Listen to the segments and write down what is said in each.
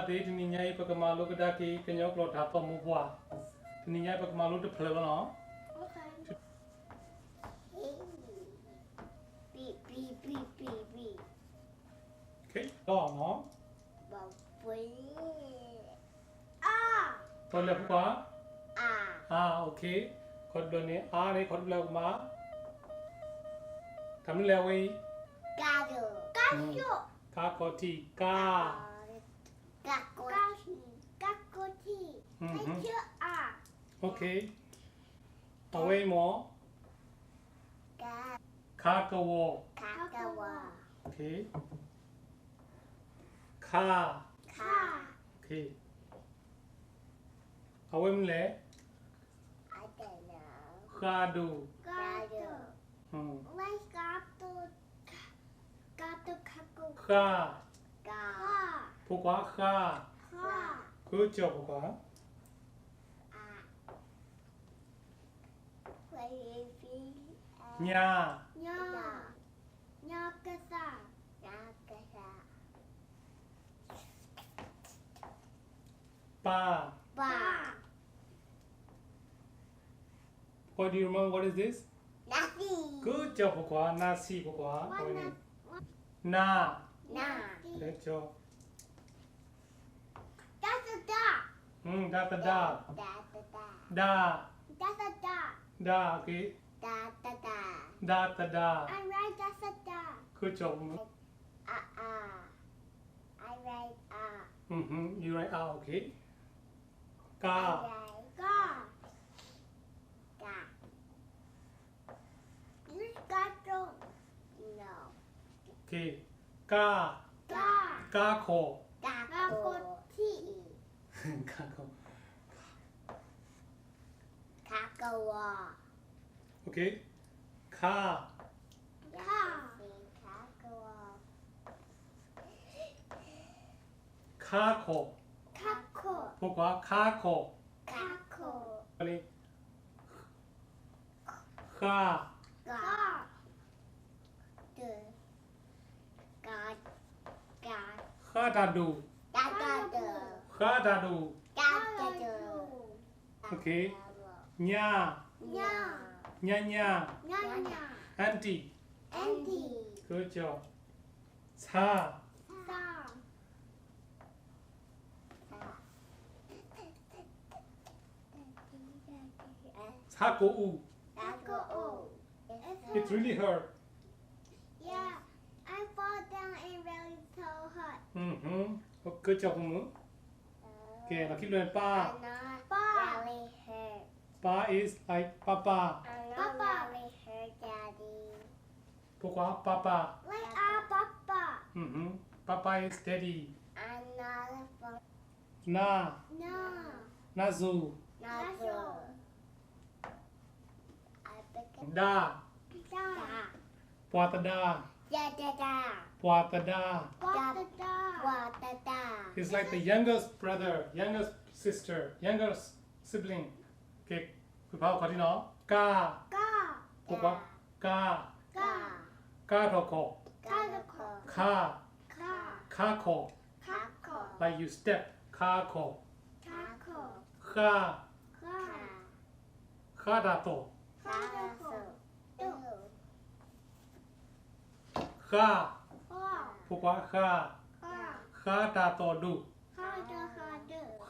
day to Ninya Pakamalu Daki, can you plot up on Mubwa? Ninya Pakamalu to play on. Okay. Beep. Okay, go on. Tolepua? Okay. Codone, are Codloma. Tamilaway. Kakoti, ka. Okay. Away more. Kakawo. Okay. Ka. Okay. Away mle. Kadu. Ka. Pourquoi ka? Good job, pourquoi? Nya. Pa. What do you remember? What is this? Good job, pourquoi? Nasi, pourquoi? Na. Good job. That's a dog. Da. Da, okay. Da. I write that's a dog. Good job. I write You write out, okay. Ka. You got no. Okay. Ka. Kako. Kako. Okay. Ka. Kako. Pourquoi? Kako. Allez. Ka. Khadadu. Okay. Nya. Auntie. Good job. Sa. Saku. It really hurt. Yeah, I fall down and really so hot. Good job, Mumu. Okay, now keep learning pa. Really hurt. Pa is like papa. Really hurt, Daddy. Pourquoi papa? Like Papa. Papa is daddy. Another Na. No. Nazu. Not Da. Puatada. He's like the youngest brother, youngest sister, youngest sibling. Okay, good power, Cardino. Ka. Pourquoi? Ka. Katoko. Ka. Kako. Like you step. Kako. Ka. Kadato. Ka. Pourquoi? Ka. Kadato do.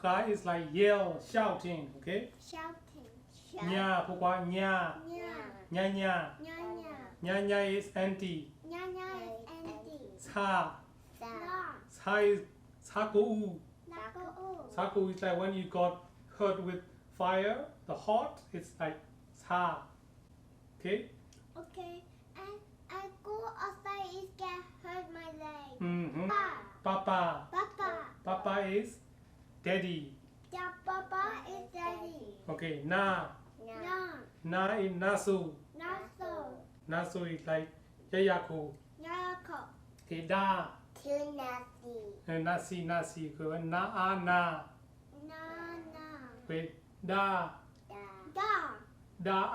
Ka is like yell, shouting. Okay? Nya. Pourquoi? Nya. Nya. Nya is auntie. Sa. Sa is saku. Saku is like when you got hurt with fire, the hot, it's like sa. Okay? Okay, and I go outside is get hurt my leg. Papa. Papa is daddy. Yeah, Papa is Daddy. Okay, na. Na is nasu. Nasu is like yayaku. Okay, da. Nasi. Good. Na. Wait. Da. Da.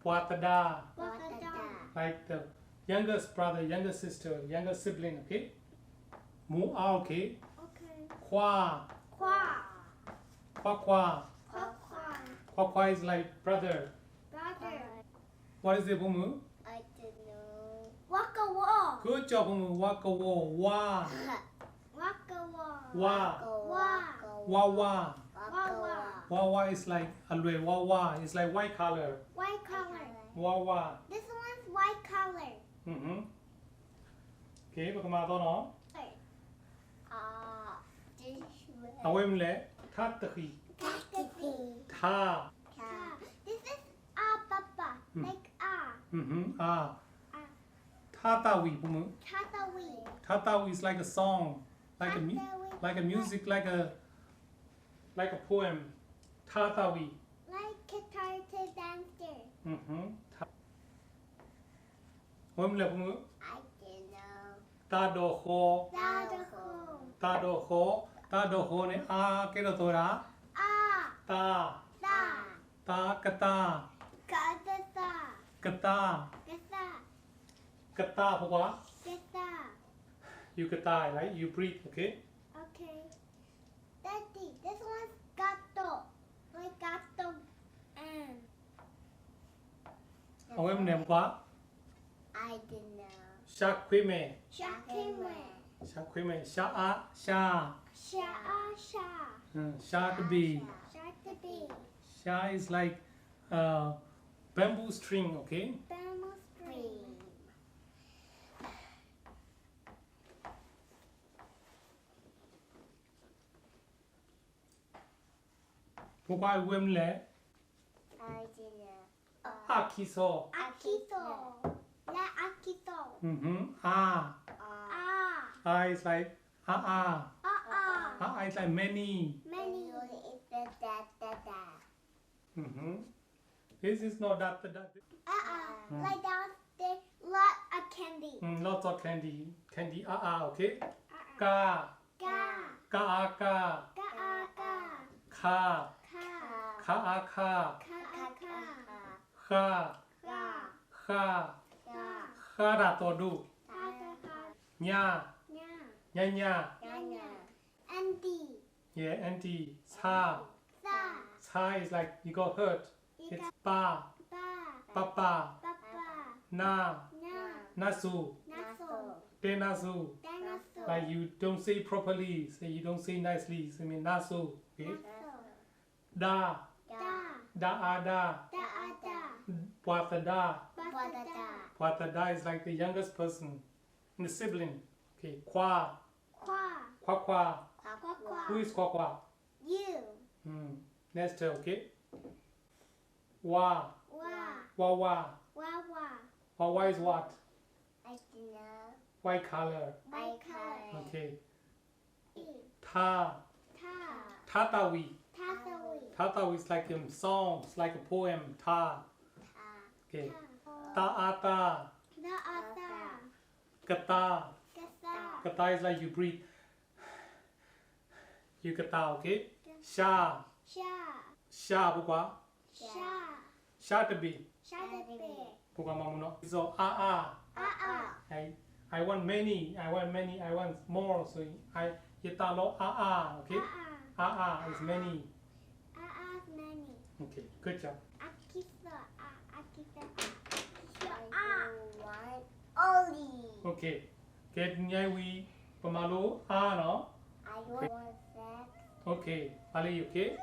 Puatada. Like the youngest brother, younger sister, younger sibling, okay? Mu ah, okay. Okay. Kwa. Qua. Kwa kwa. Qua qua. Kwa kwa is like brother. Brother. What is it, Bumu? I don't know. Waka wall. Good job, Bumu. Waka wo. Wa. Waka wall. Wa. Wa. Wa wa. Wa wa. Wa wa is like alwe. Wa wa is like white color. White color. Wa wa. This one's white color. Okay, ပထမတော့နော် This အဝဲမလဲထတခိ one. ထ This is papa. Like ah ထတဝီ Bumu. Tatawi. Tatawi is like a song, like a like a music, like a poem. Tatawi. Like guitar to dancer. When le Bumu. I don't know. Ta do ho. Dadaho. Ta do ho. Ta do ho ne a ke do tora. Ta. Da. Ta kata. Katata. Kata. Kata. Kata pokwa. Kata. You kata, right? You breathe, okay? Okay. Daddy, this one's gato. Like gato. When le kwa. I don't know. Shakwime. Shakime. Shakwime. Sha a sha. Sha. Sha to be. Shakti. Sha is like bamboo string, okay? Bamboo string. Pokwa wem le. I don't know. Akiso. Akito. La akito. Ah. Ah. Ah is like ah. Ah is like many. Many. This is not that. Like that, there's lot of candy. Lots of candy. Candy okay? Ka. Ga. Ka ka. Ga. Ga. Ka. Ka. Ka. Ka. Ka. Kha. Ga. Kha. Ga. Khara to do. Ka. Ka. Nya. Nya. Nya nya. Nya. Andy. Yeah, auntie. Sa. Sa. Sa is like you got hurt. It's pa. Ba. Papa. Papa. Na. Na. Nasu. Naso. Tenasu. Dinosaur. Like you don't say properly, say you don't say nicely. So I mean nasu. Okay. Da. Da. Da. Da. Pwatada. Badada. Pwatada is like the youngest person in the sibling. Okay. Kwa. Qua. Kwa kwa. Qua. Who is kwa kwa? You. Next turn, okay. Wa. Wa. Wa wa. Wawa. Wa wa is what? I don't know. White color. White color. Okay. Ta. Ta. Tatawi. Tasawi. Tatawi is like a song, it's like a poem. Ta. Okay. Ta ata. Da ata. Kata. Kasa. Kata is like you breathe. You kata, okay? Sha. Sha. Sha pukwa. Sha. Sha to be. Shadabe. Pukwa mamuno. So I want many. I want more. So I yetalo okay? Is many. Many. Okay, good job. Akisa. Akisa. Oli. Okay. Get nyai we pamalo no? I want that. Okay. Ali, okay?